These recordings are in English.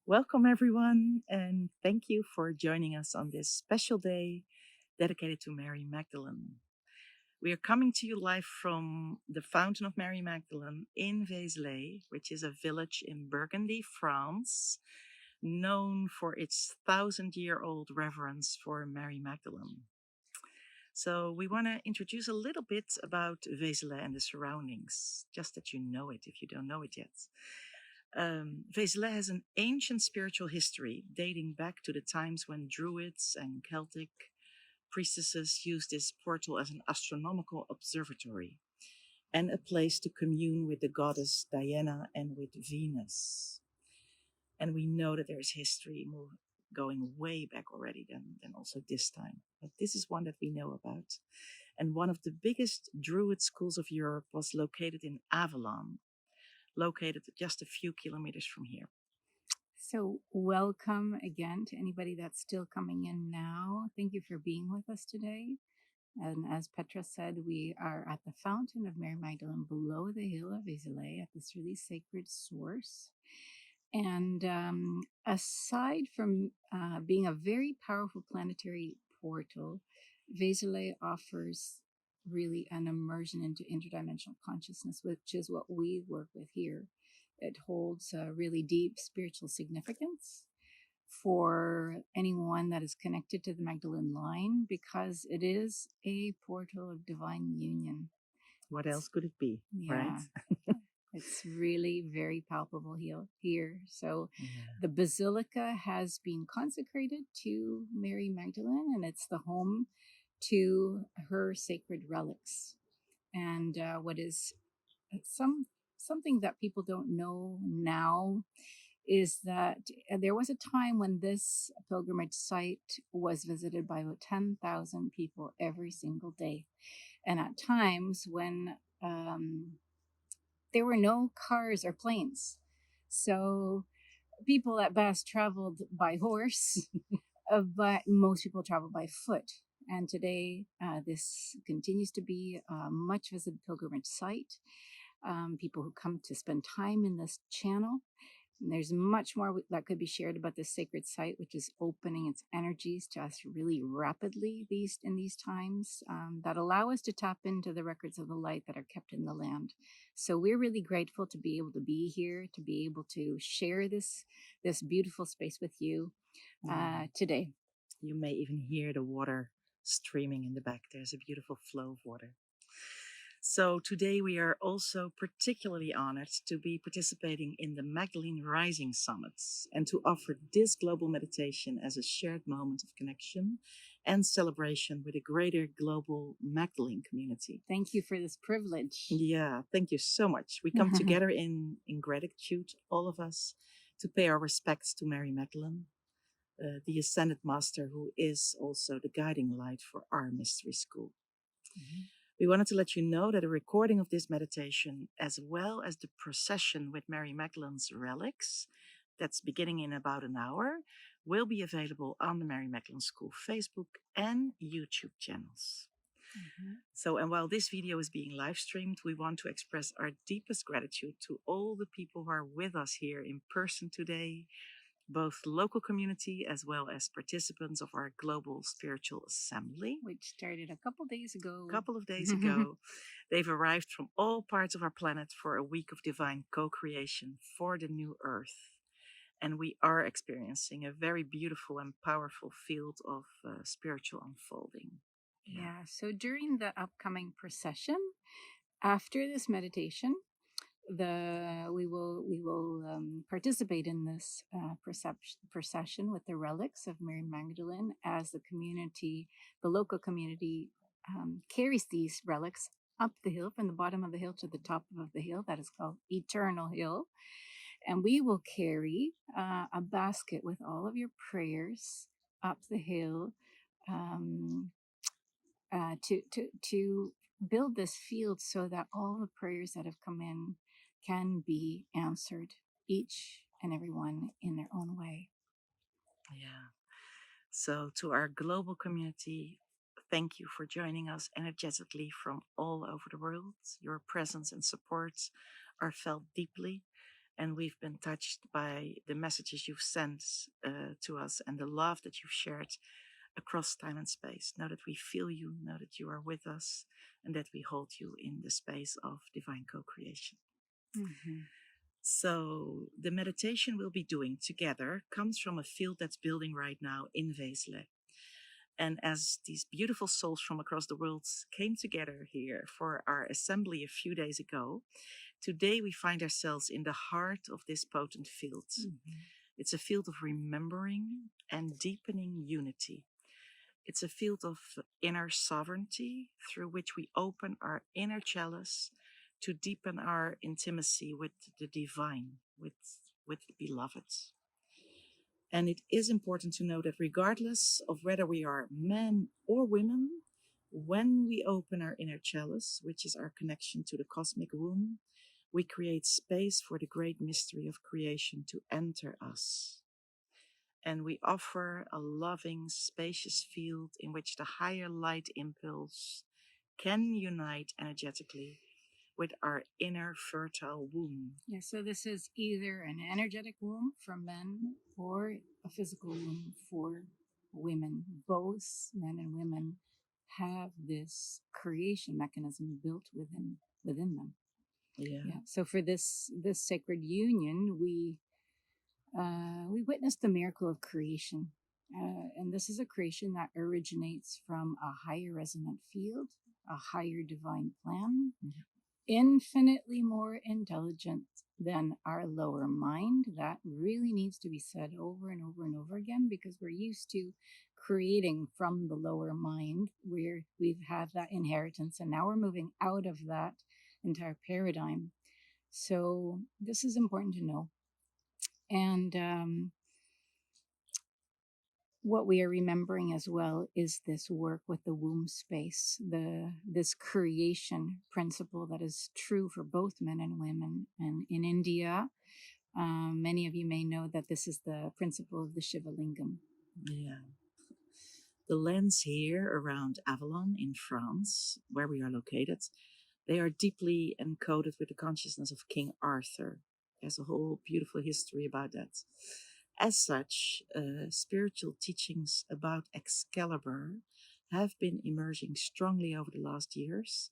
Welcome, everyone, and thank you for joining us on this special day dedicated to Mary Magdalene. We are coming to you live from the Fountain of Mary Magdalene in Vezelay, which is a village in Burgundy, France, known for its 1,000-year-old reverence for Mary Magdalene. So we want to introduce a little bit about Vezelay and the surroundings, just that you know it if you don't know it yet. Vezelay has an ancient spiritual history dating back to the times when Druids and Celtic priestesses used this portal as an astronomical observatory and a place to commune with the goddess Diana and with Venus. And we know that there's history going way back already than also this time. But this is one that we know about. And one of the biggest Druid schools of Europe was located in Avalon, located just a few kilometers from here. So welcome again to anybody that's still coming in now. Thank you for being with us today. And as Petra said, we are at the Fountain of Mary Magdalene below the hill of Vezelay at this really sacred source. And aside from being a very powerful planetary portal, Vezelay offers really an immersion into interdimensional consciousness, which is what we work with here. It holds a really deep spiritual significance for anyone that is connected to the Magdalene line because it is a portal of divine union. What else could it be, right? It's really very palpable here. So the basilica has been consecrated to Mary Magdalene, and it's the home to her sacred relics. And what is something that people don't know now is that there was a time when this pilgrimage site was visited by about 10,000 people every single day. And at times when there were no cars or planes. So people at best traveled by horse, but most people travel by foot. And today, this continues to be a much visited pilgrimage site. People who come to spend time in this channel. And there's much more that could be shared about this sacred site, which is opening its energies to us really rapidly in these times that allow us to tap into the records of the light that are kept in the land. So we're really grateful to be able to be here, to be able to share this beautiful space with you today. You may even hear the water streaming in the back. There's a beautiful flow of water. So today we are also particularly honored to be participating in the Magdalene Rising Summits and to offer this global meditation as a shared moment of connection and celebration with a greater global Magdalene community. Thank you for this privilege. Yeah, thank you so much. We come together in gratitude, all of us, to pay our respects to Mary Magdalene, the Ascended Master, who is also the guiding light for our mystery school. We wanted to let you know that a recording of this meditation, as well as the procession with Mary Magdalene's relics, that's beginning in about an hour, will be available on the Mary Magdalene School Facebook and YouTube channels. So, and while this video is being live streamed, we want to express our deepest gratitude to all the people who are with us here in person today, both local community as well as participants of our global spiritual assembly, which started a couple of days ago. They've arrived from all parts of our planet for a week of divine co-creation for the new earth. And we are experiencing a very beautiful and powerful field of spiritual unfolding. Yeah, so during the upcoming procession, after this meditation, we will participate in this procession with the relics of Mary Magdalene as the local community carries these relics up the hill, from the bottom of the hill to the top of the hill. That is called Eternal Hill. And we will carry a basket with all of your prayers up the hill to build this field so that all the prayers that have come in can be answered, each and every one in their own way. Yeah. So to our global community, thank you for joining us energetically from all over the world. Your presence and support are felt deeply. And we've been touched by the messages you've sent to us and the love that you've shared across time and space. Know that we feel you, know that you are with us, and that we hold you in the space of divine co-creation. Mm-hmm. So the meditation we'll be doing together comes from a field that's building right now in Vezelay. And as these beautiful souls from across the world came together here for our assembly a few days ago, today we find ourselves in the heart of this potent field. Mm-hmm. It's a field of remembering and deepening unity. It's a field of inner sovereignty through which we open our inner chalice to deepen our intimacy with the divine, with the beloved. And it is important to know that regardless of whether we are men or women, when we open our inner chalice, which is our connection to the cosmic womb, we create space for the great mystery of creation to enter us. And we offer a loving, spacious field in which the higher light impulse can unite energetically with our inner fertile womb. Yeah, so this is either an energetic womb for men or a physical womb for women. Both men and women have this creation mechanism built within them. Yeah. So for this sacred union, we witnessed the miracle of creation. And this is a creation that originates from a higher resonant field, a higher divine plan, mm-hmm. infinitely more intelligent than our lower mind. That really needs to be said over and over and over again, because we're used to creating from the lower mind, where we've had that inheritance, and now we're moving out of that entire paradigm. So this is important to know. And what we are remembering as well is this work with the womb space, this creation principle that is true for both men and women. And in India, many of you may know that this is the principle of the Shiva Lingam. Yeah. The lands here around Avalon in France, where we are located, they are deeply encoded with the consciousness of King Arthur. There's a whole beautiful history about that. As such, spiritual teachings about Excalibur have been emerging strongly over the last years,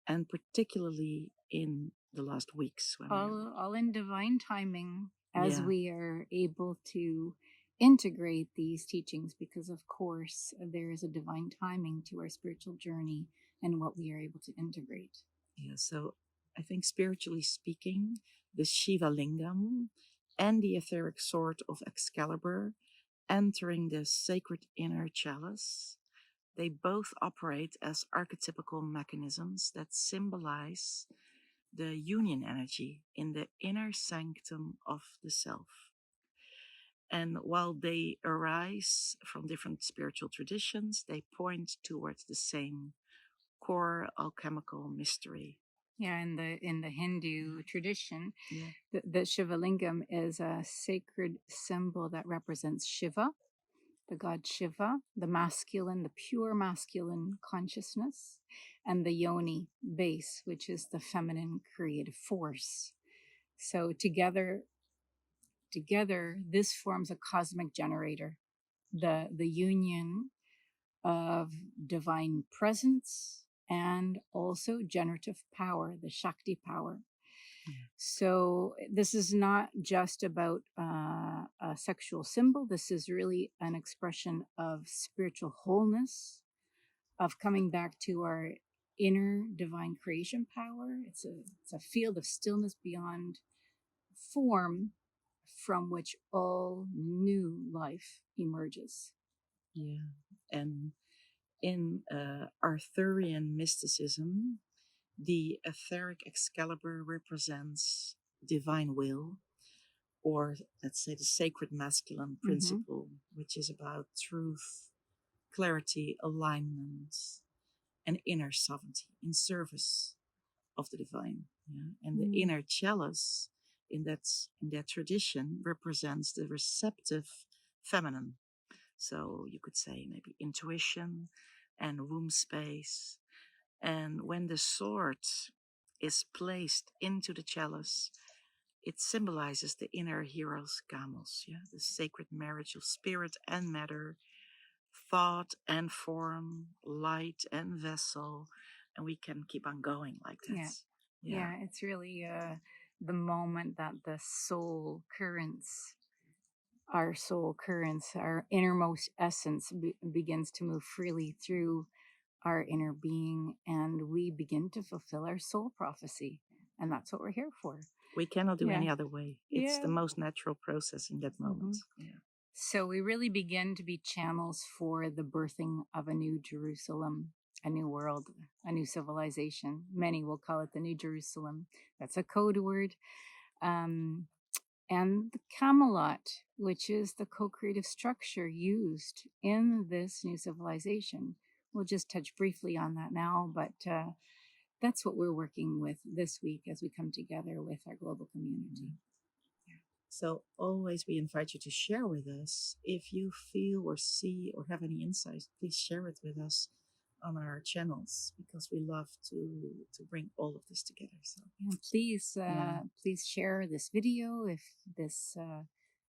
and particularly in the last weeks. All in divine timing, as we are able to integrate these teachings, because of course there is a divine timing to our spiritual journey and what we are able to integrate. Yeah, so I think spiritually speaking, the Shiva Lingam and the etheric sword of Excalibur entering the sacred inner chalice, they both operate as archetypical mechanisms that symbolize the union energy in the inner sanctum of the self. And while they arise from different spiritual traditions, they point towards the same core alchemical mystery. Yeah, in the Hindu tradition, the Shiva Lingam is a sacred symbol that represents Shiva, the god Shiva, the masculine, the pure masculine consciousness, and the yoni base, which is the feminine creative force. So together, this forms a cosmic generator, the union of divine presence and also generative power, the Shakti power. So this is not just about a sexual symbol. This is really an expression of spiritual wholeness, of coming back to our inner divine creation power. It's a field of stillness beyond form, from which all new life emerges. Yeah, and in Arthurian mysticism, the etheric Excalibur represents divine will, or let's say the sacred masculine principle, which is about truth, clarity, alignment, and inner sovereignty in service of the divine. Yeah? And the inner chalice in that tradition represents the receptive feminine. So you could say maybe intuition and womb space. And when the sword is placed into the chalice, it symbolizes the inner hero's gamos, yeah, the sacred marriage of spirit and matter, thought and form, light and vessel, and we can keep on going like that. Yeah. Yeah, it's really the moment that the soul currents, our soul currents, our innermost essence begins to move freely through our inner being, and we begin to fulfill our soul prophecy. And that's what we're here for. We cannot do Yeah. any other way. It's Yeah. the most natural process in that moment. Yeah. So we really begin to be channels for the birthing of a new Jerusalem, a new world, a new civilization. Many will call it the New Jerusalem. That's a code word. And the Camelot, which is the co-creative structure used in this new civilization. We'll just touch briefly on that now, but that's what we're working with this week as we come together with our global community. So always we invite you to share with us. If you feel or see or have any insights, please share it with us on our channels, because we love to bring all of this together. So please share this video if this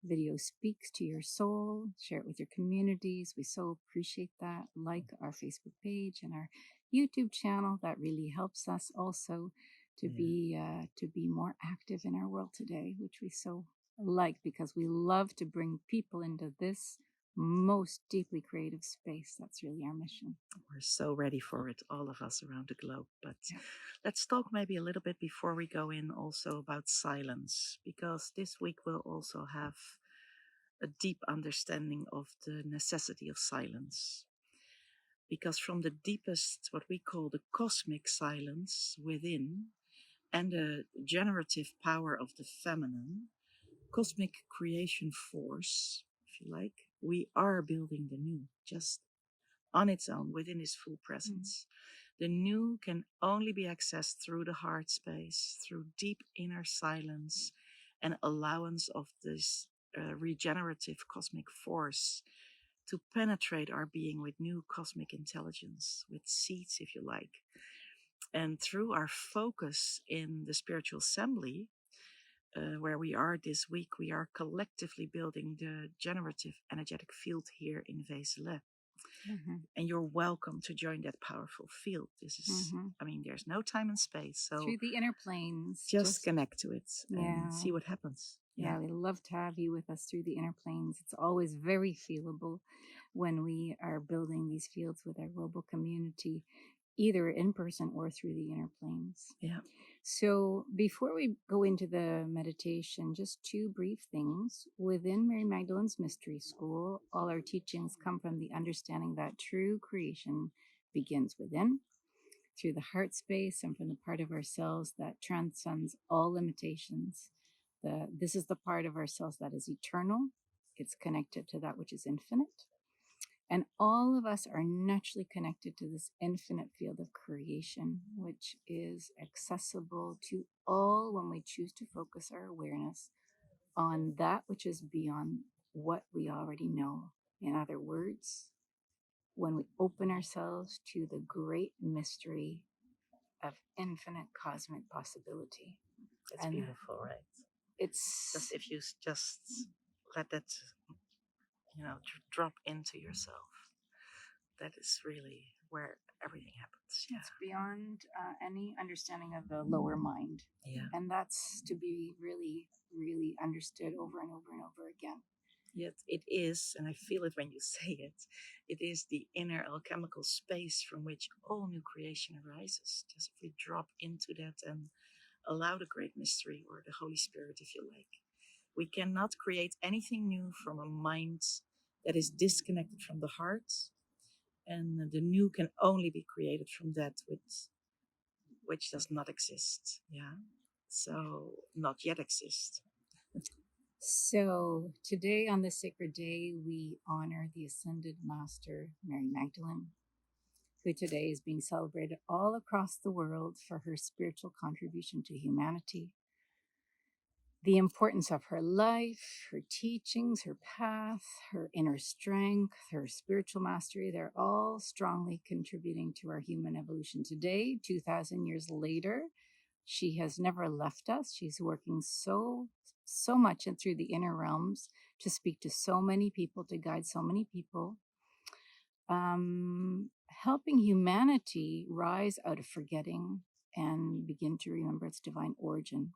video speaks to your soul. Share it with your communities. We so appreciate that. Like our Facebook page and our YouTube channel. That really helps us also to be more active in our world today, which we so like, because we love to bring people into this most deeply creative space. That's really our mission. We're so ready for it, all of us around the globe. But let's talk maybe a little bit before we go in also about silence, because this week we'll also have a deep understanding of the necessity of silence. Because from the deepest, what we call the cosmic silence within, and the generative power of the feminine, cosmic creation force, if you like, we are building the new, just on its own, within its full presence. The new can only be accessed through the heart space, through deep inner silence and allowance of this regenerative cosmic force to penetrate our being with new cosmic intelligence, with seeds, if you like. And through our focus in the spiritual assembly, where we are this week, we are collectively building the generative energetic field here in Vezelay. And you're welcome to join that powerful field. This is, I mean, there's no time and space. So through the inner planes, just connect to it and see what happens. Yeah, we love to have you with us through the inner planes. It's always very feelable when we are building these fields with our global community, either in person or through the inner planes. Yeah. So before we go into the meditation, just two brief things. Within Mary Magdalene's Mystery School, all our teachings come from the understanding that true creation begins within, through the heart space, and from the part of ourselves that transcends all limitations. This is the part of ourselves that is eternal. It's connected to that which is infinite. And all of us are naturally connected to this infinite field of creation, which is accessible to all when we choose to focus our awareness on that which is beyond what we already know. In other words, when we open ourselves to the great mystery of infinite cosmic possibility. It's beautiful, right? It's just if you just let that, drop into yourself. That is really where everything happens. Yeah. It's beyond any understanding of the lower mind. Yeah. And that's to be really, really understood over and over and over again. Yet it is, and I feel it when you say it, it is the inner alchemical space from which all new creation arises. Just if we drop into that and allow the great mystery, or the Holy Spirit, if you like. We cannot create anything new from a mind that is disconnected from the heart. And the new can only be created from that which does not exist. Yeah. So not yet exist. So today, on this sacred day, we honor the Ascended Master, Mary Magdalene, who today is being celebrated all across the world for her spiritual contribution to humanity. The importance of her life, her teachings, her path, her inner strength, her spiritual mastery, they're all strongly contributing to our human evolution today, 2,000 years later, She has never left us. She's working so much and through the inner realms to speak to so many people, to guide so many people, helping humanity rise out of forgetting and begin to remember its divine origin.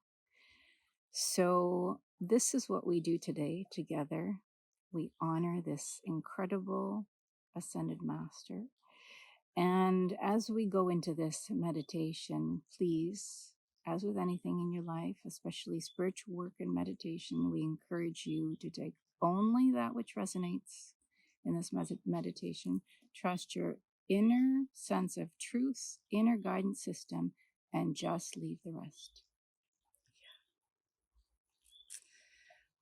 So this is what we do today together. We honor this incredible ascended master. And as we go into this meditation, please, as with anything in your life, especially spiritual work and meditation, we encourage you to take only that which resonates in this meditation. Trust your inner sense of truth, inner guidance system, and just leave the rest.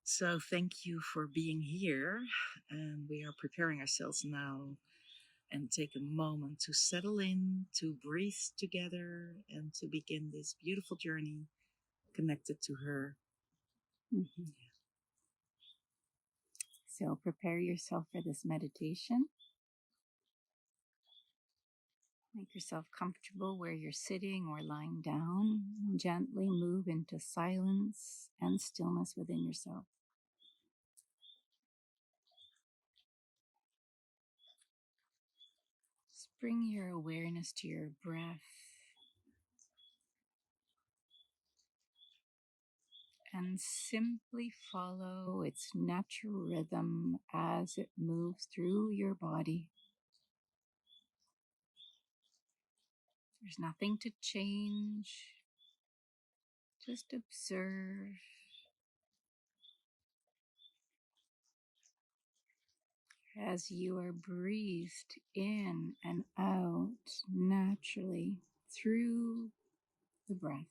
So thank you for being here, and we are preparing ourselves now and take a moment to settle in, to breathe together, and to begin this beautiful journey connected to her. Mm-hmm. So prepare yourself for this meditation. Make yourself comfortable where you're sitting or lying down. Gently move into silence and stillness within yourself. Just bring your awareness to your breath and simply follow its natural rhythm as it moves through your body. There's nothing to change. Just observe. As you are breathed in and out naturally through the breath.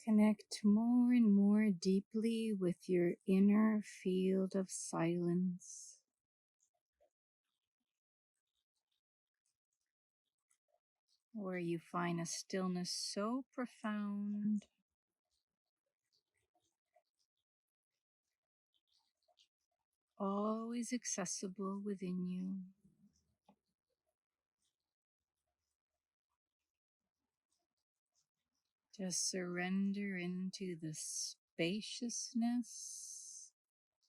Connect more and more deeply with your inner field of silence. Where you find a stillness so profound, always accessible within you. Just surrender into the spaciousness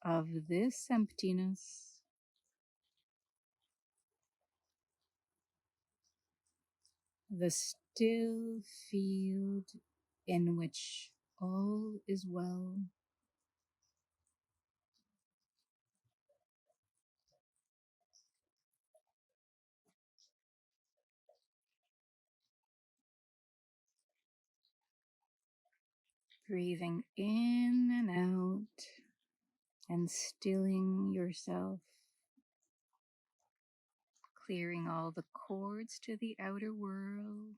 of this emptiness. The still field in which all is well. Breathing in and out and stilling yourself, clearing all the cords to the outer world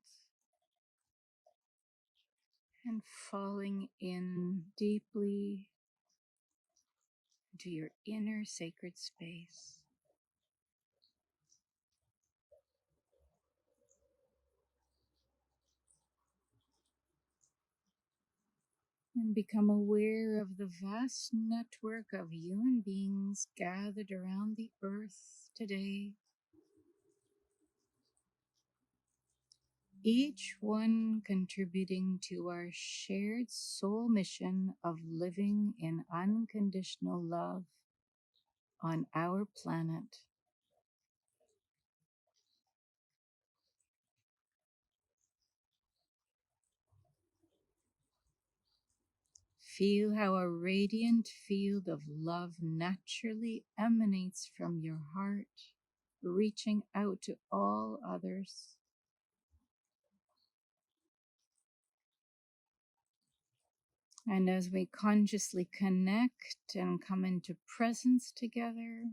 and falling in deeply into your inner sacred space. And become aware of the vast network of human beings gathered around the earth today. Each one contributing to our shared soul mission of living in unconditional love on our planet. Feel how a radiant field of love naturally emanates from your heart, reaching out to all others. And as we consciously connect and come into presence together,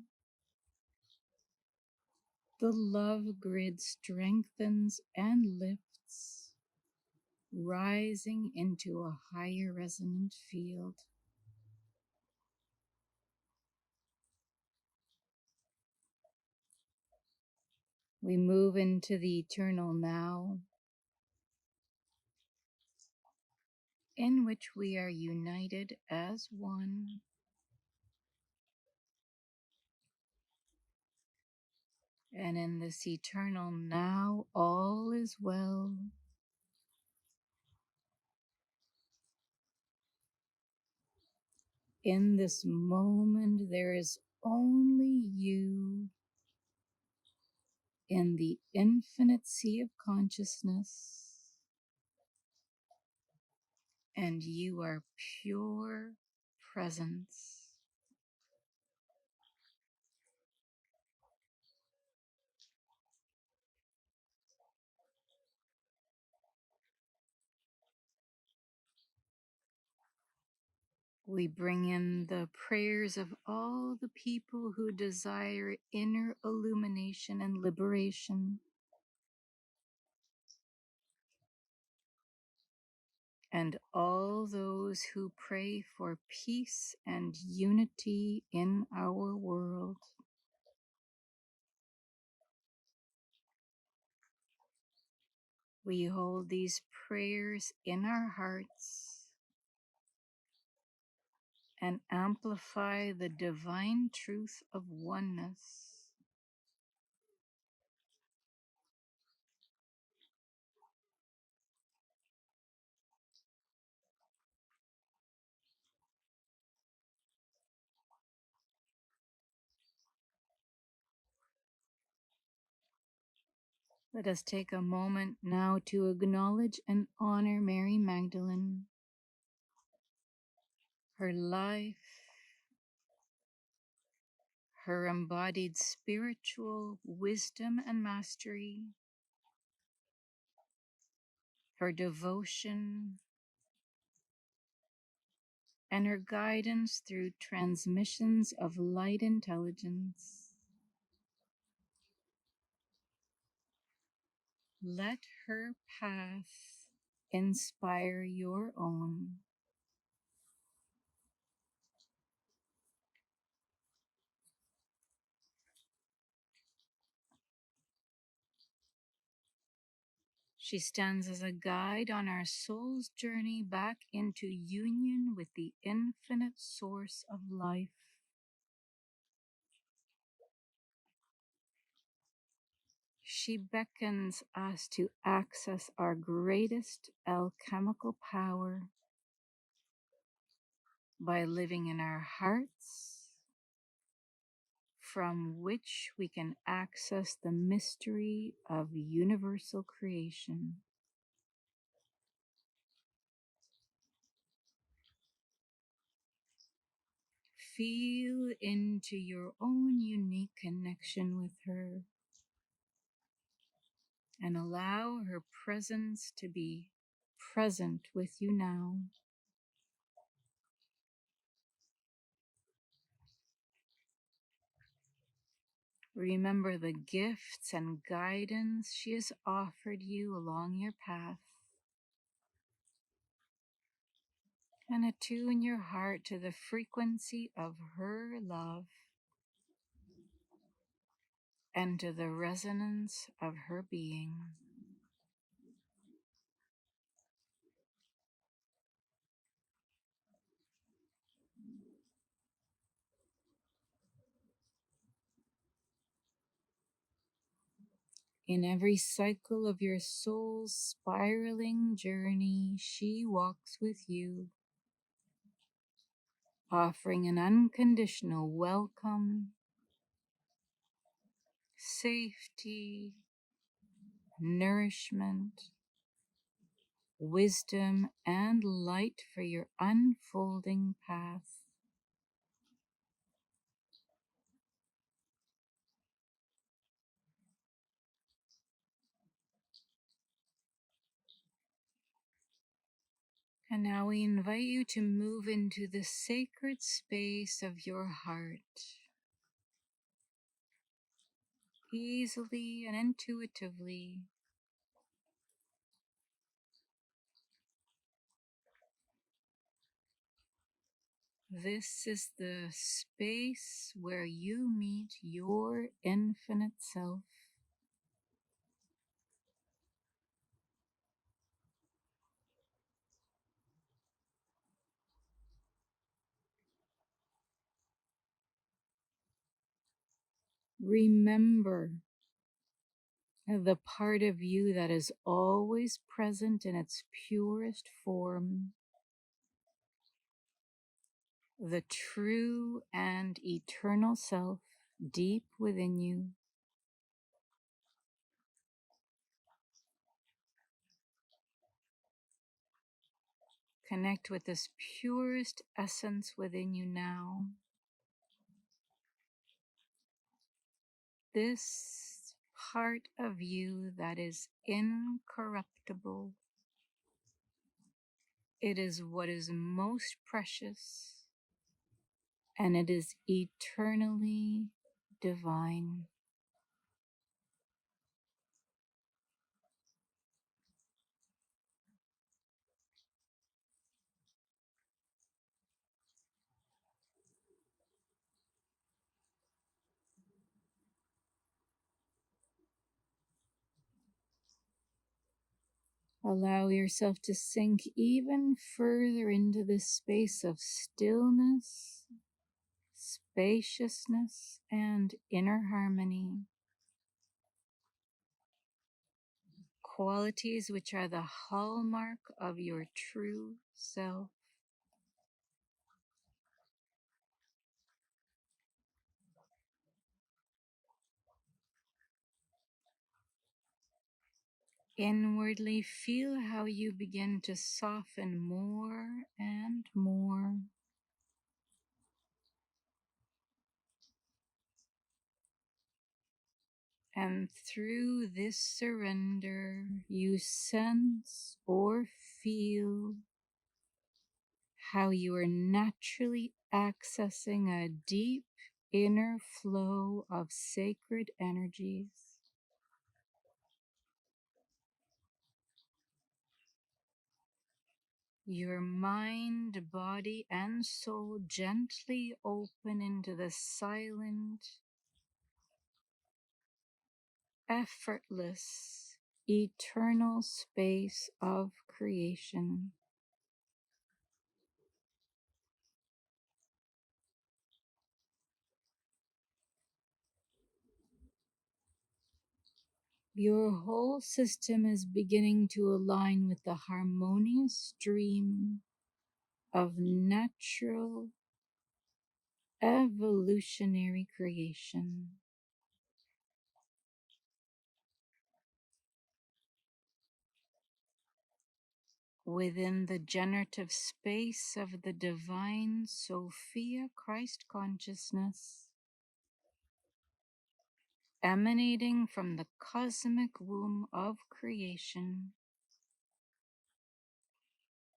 the love grid strengthens and lifts, rising into a higher resonant field. We move into the eternal now, in which we are united as one. And in this eternal now, all is well. In this moment, there is only you in the infinite sea of consciousness, and you are pure presence. We bring in the prayers of all the people who desire inner illumination and liberation, and all those who pray for peace and unity in our world. We hold these prayers in our hearts and amplify the divine truth of oneness. Let us take a moment now to acknowledge and honor Mary Magdalene, her life, her embodied spiritual wisdom and mastery, her devotion, and her guidance through transmissions of light intelligence. Let her path inspire your own. She stands as a guide on our soul's journey back into union with the infinite source of life. She beckons us to access our greatest alchemical power by living in our hearts, from which we can access the mystery of universal creation. Feel into your own unique connection with her and allow her presence to be present with you now. Remember the gifts and guidance she has offered you along your path, and attune your heart to the frequency of her love and to the resonance of her being. In every cycle of your soul's spiraling journey, she walks with you, offering an unconditional welcome, safety, nourishment, wisdom, and light for your unfolding path. And now we invite you to move into the sacred space of your heart, easily and intuitively. This is the space where you meet your infinite self. Remember the part of you that is always present in its purest form, the true and eternal self deep within you. Connect with this purest essence within you now. This part of you that is incorruptible. It is what is most precious, and it is eternally divine. Allow yourself to sink even further into this space of stillness, spaciousness, and inner harmony. Qualities which are the hallmark of your true self. Inwardly feel how you begin to soften more and more. And through this surrender, you sense or feel how you are naturally accessing a deep inner flow of sacred energies. Your mind, body, and soul gently open into the silent, effortless, eternal space of creation. Your whole system is beginning to align with the harmonious stream of natural, evolutionary creation. Within the generative space of the divine Sophia Christ consciousness, emanating from the cosmic womb of creation,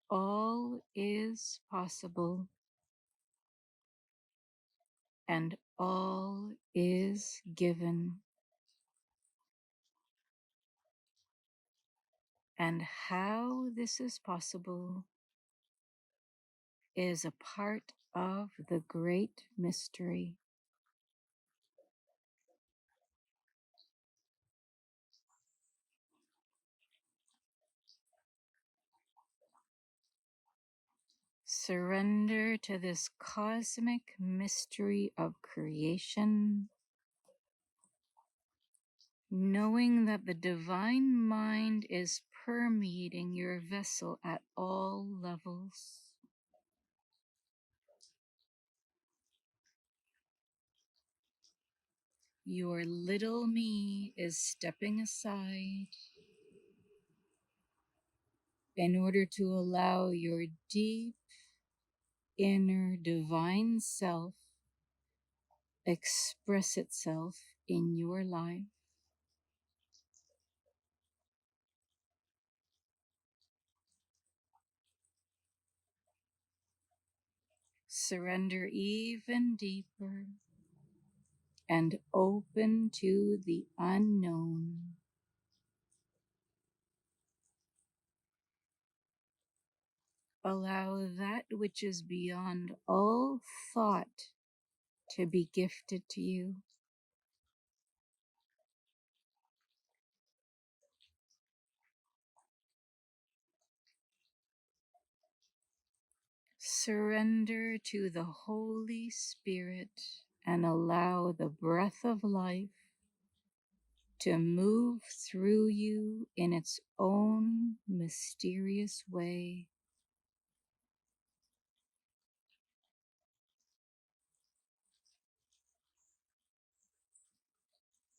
all is possible and all is given. And how this is possible is a part of the great mystery. Surrender to this cosmic mystery of creation, knowing that the divine mind is permeating your vessel at all levels. Your little me is stepping aside in order to allow your deep inner divine self express itself in your life. Surrender even deeper and open to the unknown. Allow that which is beyond all thought to be gifted to you. Surrender to the Holy Spirit and allow the breath of life to move through you in its own mysterious way.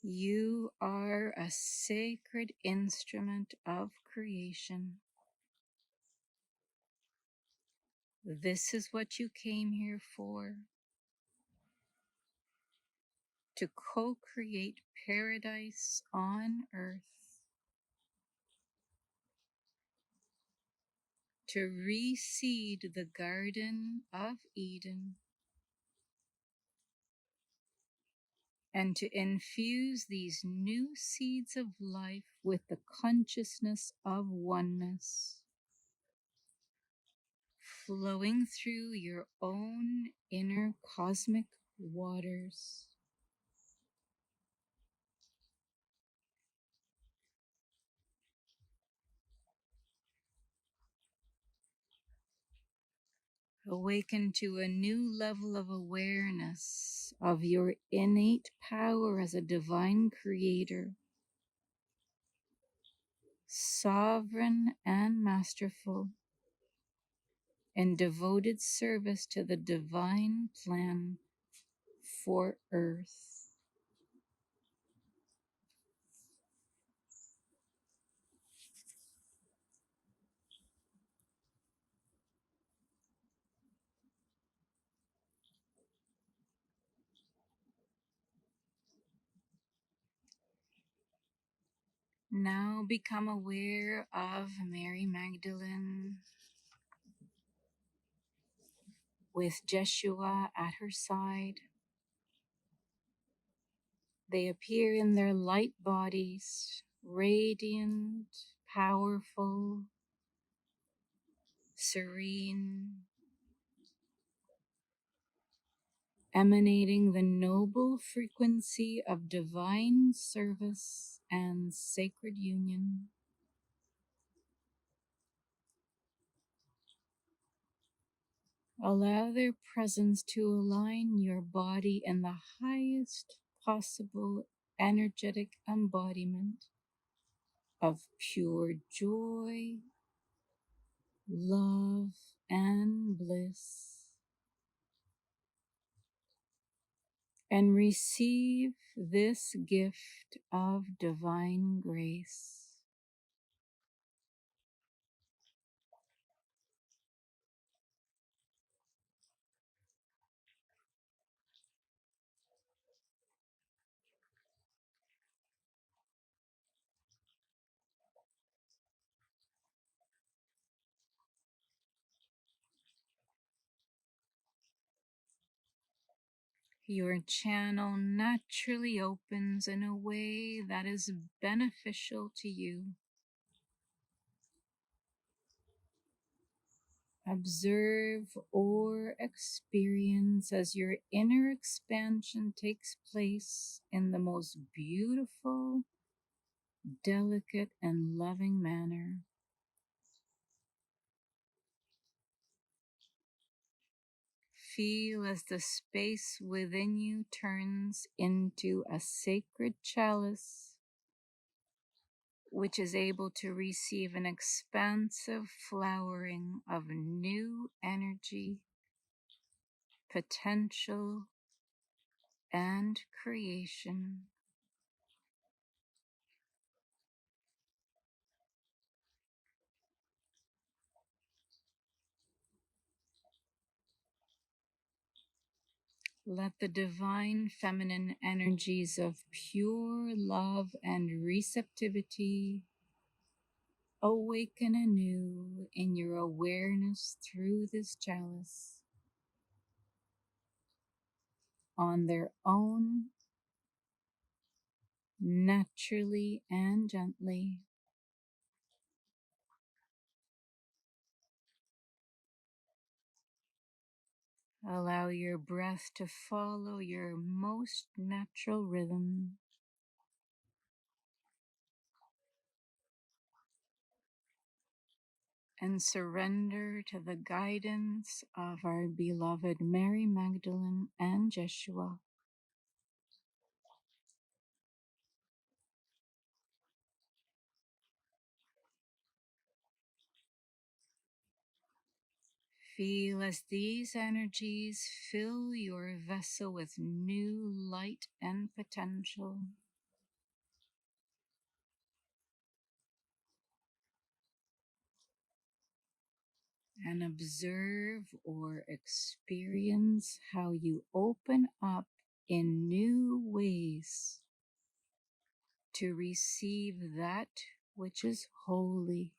You are a sacred instrument of creation. This is what you came here for, to co-create paradise on earth, to reseed the Garden of Eden, and to infuse these new seeds of life with the consciousness of oneness, flowing through your own inner cosmic waters. Awaken to a new level of awareness of your innate power as a divine creator, sovereign and masterful, in devoted service to the divine plan for Earth. Now become aware of Mary Magdalene with Jeshua at her side. They appear in their light bodies, radiant, powerful, serene, emanating the noble frequency of divine service and sacred union. Allow their presence to align your body in the highest possible energetic embodiment of pure joy, love, and bliss. And receive this gift of divine grace. Your channel naturally opens in a way that is beneficial to you. Observe or experience as your inner expansion takes place in the most beautiful, delicate, and loving manner. Feel as the space within you turns into a sacred chalice, which is able to receive an expansive flowering of new energy, potential, and creation. Let the divine feminine energies of pure love and receptivity awaken anew in your awareness through this chalice. On their own, naturally and gently. Allow your breath to follow your most natural rhythm. And surrender to the guidance of our beloved Mary Magdalene and Jeshua. Feel as these energies fill your vessel with new light and potential. And observe or experience how you open up in new ways to receive that which is holy,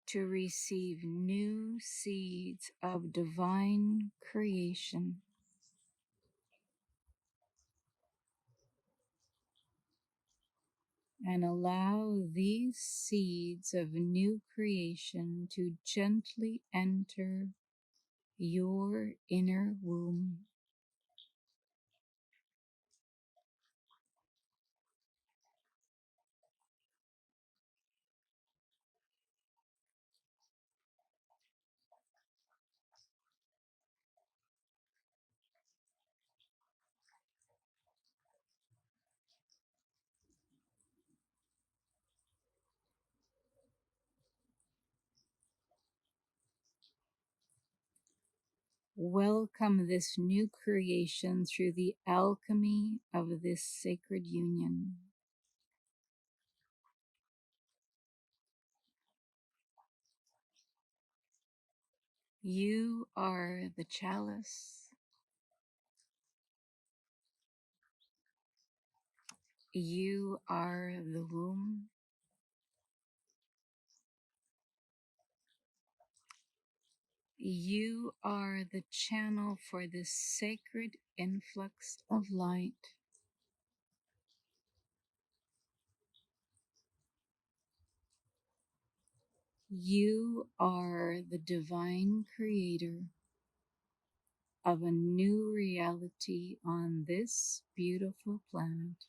to receive new seeds of divine creation. And allow these seeds of new creation to gently enter your inner womb. Welcome this new creation through the alchemy of this sacred union. You are the chalice. You are the womb. You are the channel for this sacred influx of light. You are the divine creator of a new reality on this beautiful planet.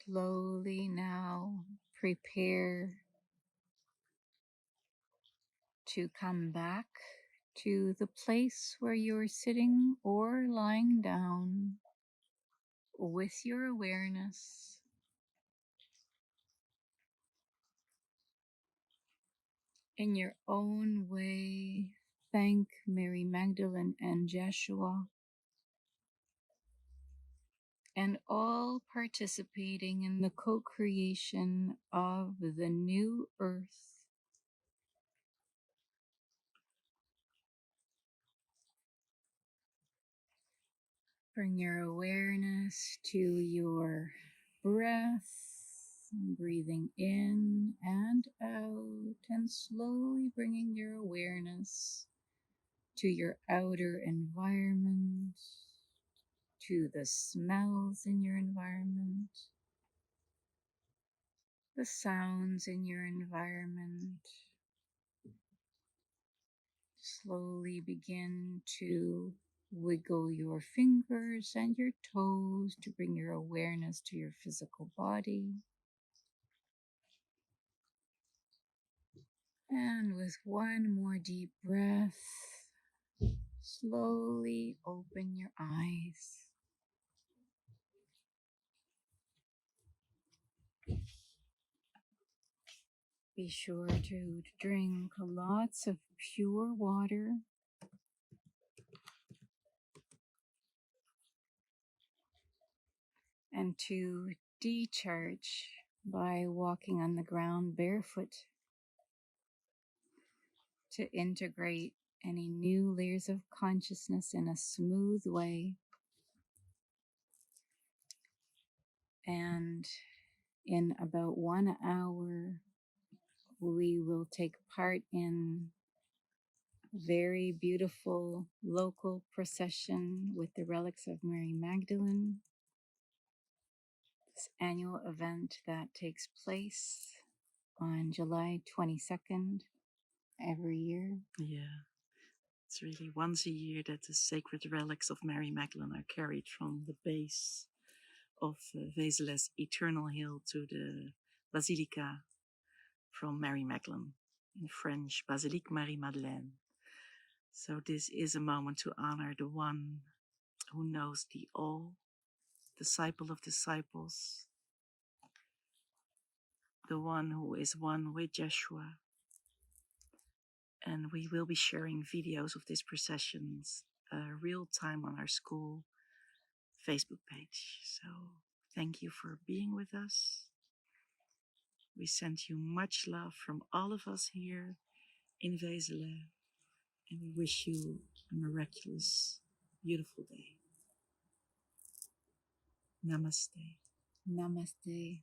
Slowly now prepare to come back to the place where you're sitting or lying down with your awareness. In your own way, thank Mary Magdalene and Jeshua and all participating in the co-creation of the new earth. Bring your awareness to your breath, breathing in and out, and slowly bringing your awareness to your outer environment, to the smells in your environment, the sounds in your environment. Slowly begin to wiggle your fingers and your toes to bring your awareness to your physical body. And with one more deep breath, slowly open your eyes. Be sure to drink lots of pure water. And to decharge by walking on the ground barefoot to integrate any new layers of consciousness in a smooth way. And in about 1 hour, we will take part in very beautiful local procession with the relics of Mary Magdalene. This annual event that takes place on July 22nd every year. Yeah. It's really once a year that the sacred relics of Mary Magdalene are carried from the base of Vezelay's Eternal Hill to the Basilica from Mary Magdalene, in French, Basilique Marie-Madeleine. So this is a moment to honor the one who knows the all, disciple of disciples, the one who is one with Yeshua. And we will be sharing videos of these processions real time on our school Facebook page. So thank you for being with us. We send you much love from all of us here in Vezelay, and we wish you a miraculous, beautiful day. Namaste. Namaste.